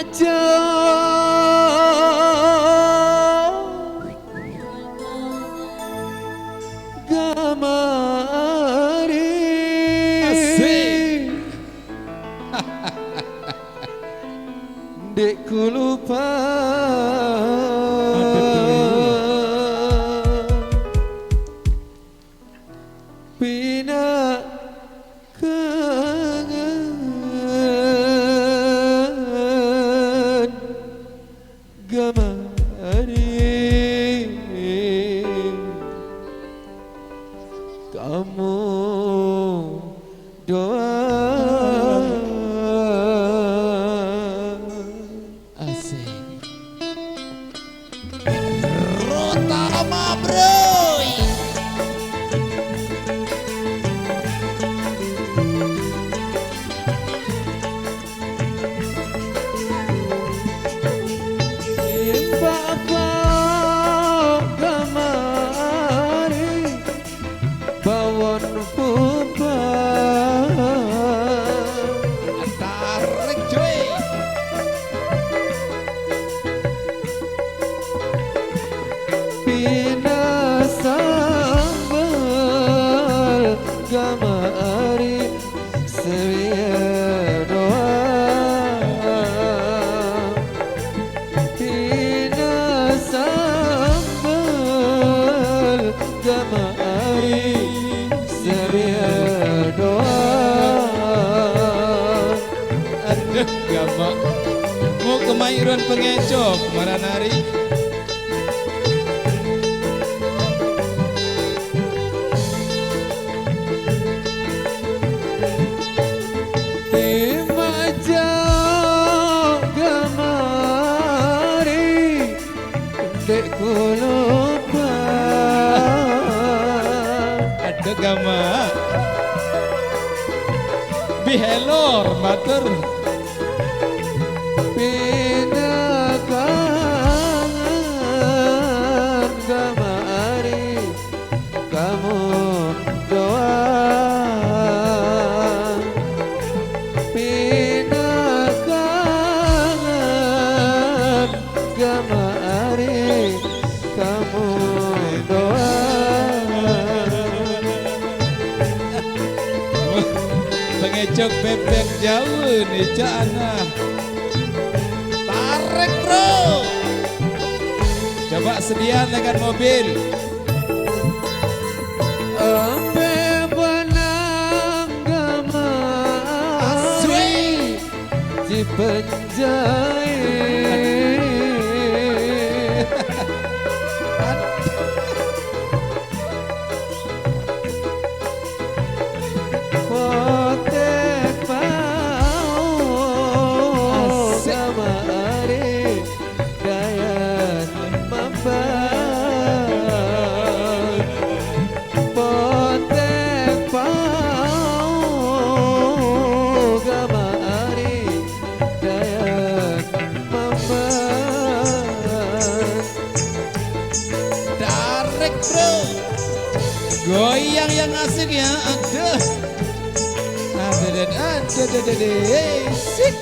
aja gamari Asik. Dekku lupa Pina kangen gamari Kamu doa Asik. Terutama bro. Bapa gamari bawon pupa Tarik cuy. Pina sambal gamari seria doa Pina sambal gamari seria doa Aduh gamak. Mau kemahiran pengecoh kemarin hari. Dekku lupa Ada gamak. Bihelor batur. Pina kangen gamari Kamu doa Pina kangen gamari Kamu doa Pengecok bebek jauh nih Cana. Tarik bro. Coba sediaan dengan mobil. Ambe benang gamari di penjahit Potek pau gamari Dayan mampan Potek pau gamari Dayan mampan Tarik bro. Goyang yang asik ya. Aduh. Aduh. Sik.